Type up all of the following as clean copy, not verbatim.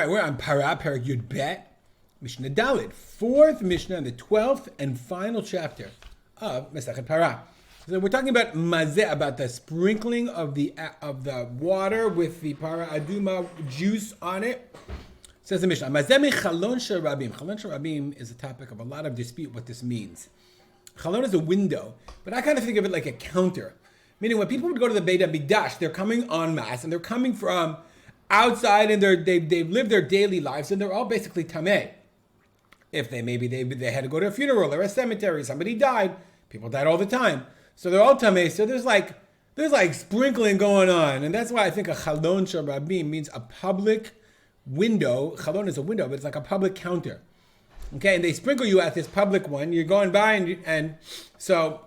right, we're on Parah, Perek Yud Bet, Mishnah Dalet, fourth Mishnah in the 12th and final chapter of Masechet Parah. So we're talking about mazeh, about the sprinkling of the water with the Parah Aduma juice on it. Says the Mishnah, mazeh mi chalon shel rabim. Chalon shel rabim is a topic of a lot of dispute what this means. Chalon is a window, but I kind of think of it like a counter. Meaning when people would go to the Beit HaMikdash, they're coming en masse, and they're coming from outside, and they've lived their daily lives, and they're all basically tameh. If they had to go to a funeral or a cemetery, somebody died. People died all the time, so they're all tameh. So there's like sprinkling going on, and that's why I think a chalon shel rabim means a public window. Chalon is a window, but it's like a public counter. Okay, and they sprinkle you at this public one. You're going by, and so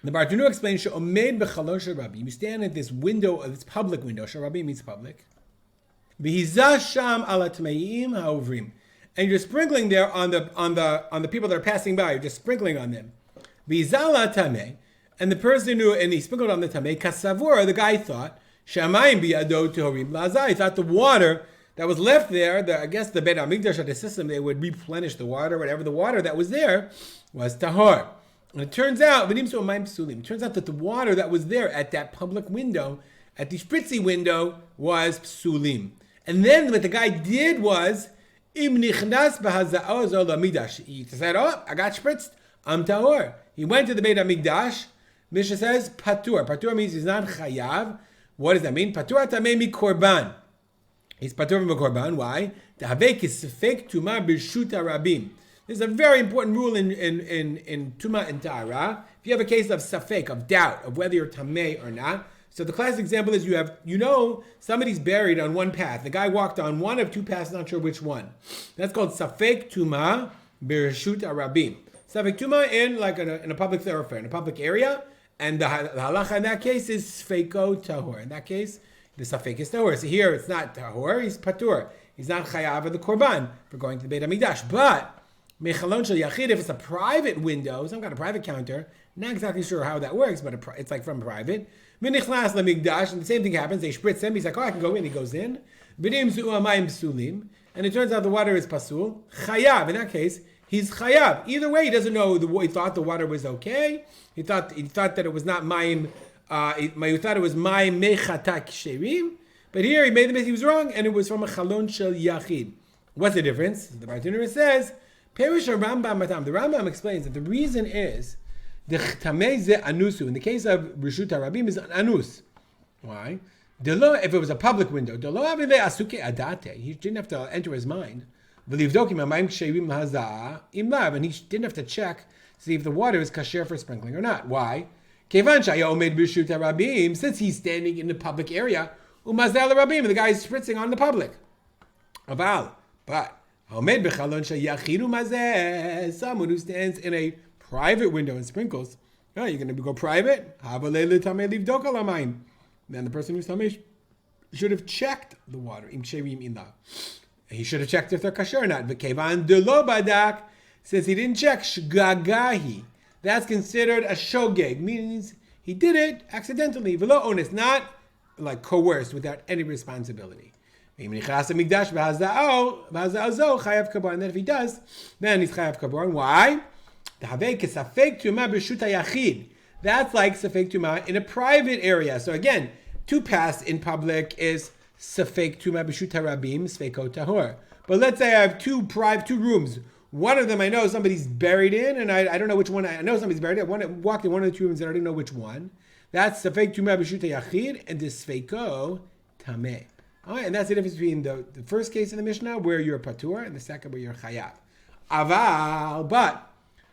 the Bartunu explains, "She'omed b'chalon shel rabim." You stand at this window, this public window. Shel rabim means public. V'hizah sham ala tmeim ha'ovrim, and you're sprinkling there on the people that are passing by. You're just sprinkling on them. V'hizah ala tamei, and the person and he sprinkled on the tamei. Kasavur, the guy thought shamayim biyado torim lazah. He thought the water that was left there, I guess the Beit HaMikdash had a system, they would replenish the water, whatever the water that was there was tahor. And it turns out that the water that was there at that public window, at the spritzy window, was psulim. And then what the guy did was, he said, oh, I got spritzed, I'm tahor. He went to the Beit HaMikdash. Mishnah says, patur. Patur means he's not chayav. What does that mean? Patur atamei mi korban. He's patur from a korban. Why? There's a very important rule in Tumah and Ta'ara. If you have a case of safek, of doubt, of whether you're tamei or not. So the classic example is somebody's buried on one path. The guy walked on one of two paths, not sure which one. That's called safek tumah b'reshut arabim. Safek tumah in a public thoroughfare, in a public area, and the halacha in that case is sfeiko tahor. In that case, the safek is tahor. So here it's not tahor, he's patur. He's not chayav of the korban for going to the Beit HaMikdash. But mechalon shel yachid, if it's a private window, some kind of private counter, not exactly sure how that works, but it's like from private. Minichlas lemigdash, and the same thing happens. They spritz him. He's like, oh, I can go in. He goes in. V'dim zu'amayim psulim, and it turns out the water is pasul. Chayav. In that case, he's chayav. Either way, he doesn't know. He thought the water was okay. He thought that it was not mayim. He thought it was mayim mechatak sherim. But here he made the mistake. He was wrong, and it was from a chalon shel yachid. What's the difference? The Bartender says, Perish Rambam Matam. The Rambam explains that the reason is the tamei ze anusu. In the case of Reshut Harabim is an anus. Why? If it was a public window, he didn't have to enter his mind. And he didn't have to check to see if the water is kasher for sprinkling or not. Why? Since he's standing in the public area, and the guy is spritzing on the public. But someone who stands in a private window and sprinkles, you're going to go private? Then the person who's tamei should have checked the water. He should have checked if they're kasher or not. Since he didn't check, shgagahi, that's considered a shogeg, means he did it accidentally. V'lo onus, not like coerced without any responsibility. And then if he does, then he's chayav kabor. Why? That's like safek tumah in a private area. So again, two paths in public is safek tumah b'shut harabim, sfeiko tahor. But let's say I have two rooms. One of them I know somebody's buried in, and I don't know which one. I know somebody's buried in. I walked in one of the two rooms and I didn't know which one. That's safek tumah b'shut yachid and the sfeiko tameh. All right, and that's the difference between the first case in the Mishnah where you're patur and the second where you're chayav. Aval, but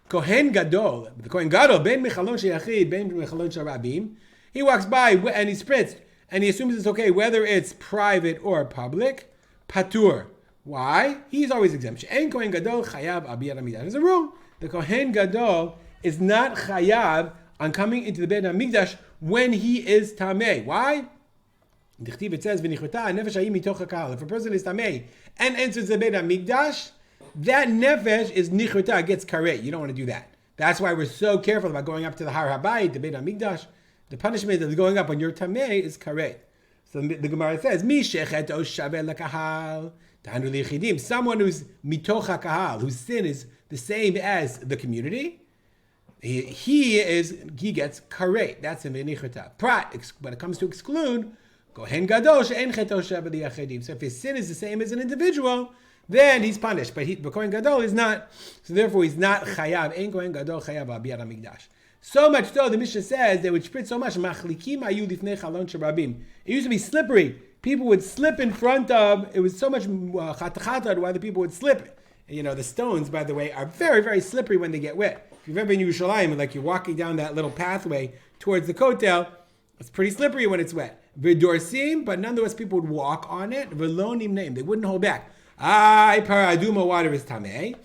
Kohen Gadol, the Kohen Gadol, ben mechalon sheyachid, ben mechalon sharabim, he walks by and he's spritzed, and he assumes it's okay whether it's private or public, patur. Why? He's always exempt. En Kohen Gadol chayav abiyad hamikdash. There's a rule. The Kohen Gadol is not chayav on coming into the Beit HaMikdash when he is tamei. Why? It says, if a person is tamei and enters the Beit HaMikdash, that nefesh is nichota, gets kareh. You don't want to do that. That's why we're so careful about going up to the Har Habayit, the Beit HaMikdash. The punishment of going up when you're tamei is kareh. So the Gemara says, Mi shechet o shaveh lekahal. Someone who's mitoch hakahal, whose sin is the same as the community, he gets karet. That's in v'nichata. Prat, when it comes to exclude, kohen gadol she'en cheto sheva liyachedim. So if his sin is the same as an individual, then he's punished. But kohen gadol is not. So therefore, he's not chayav. Ein kohen gadol chayav abiyad hamikdash. So much so, the Mishnah says they would spritz so much. Machlikim ayu lifnei chalon sharabim. It used to be slippery. People would slip in front of. It was so much chatachatad why the people would slip. The stones, by the way, are very, very slippery when they get wet. If you've ever been in Yerushalayim, like you're walking down that little pathway towards the kotel, it's pretty slippery when it's wet. V'dorsim, but nonetheless, people would walk on it. V'lonim name, they wouldn't hold back. Parah aduma water is tameh.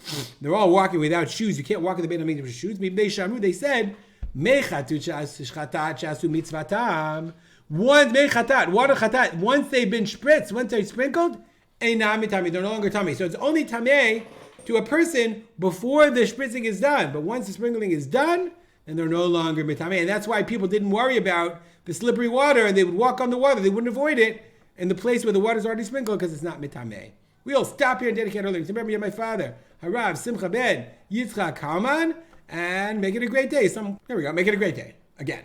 They're all walking without shoes. You can't walk in the Beit HaMikdash with shoes. They said, mechatu shchatat shasu mitzvatam. Once mechatat, water chatat, once they've been spritzed, once they're sprinkled, einam mitami, they're no longer tameh. So it's only tameh to a person before the spritzing is done. But once the sprinkling is done, then they're no longer mitameh. And that's why people didn't worry about the slippery water, and they would walk on the water. They wouldn't avoid it in the place where the water is already sprinkled because it's not mitameh. We'll stop here and dedicate our learning. Remember, you're my father. Harav, Simcha Ben, Yitzchak Haman, and make it a great day. There we go. Make it a great day. Again.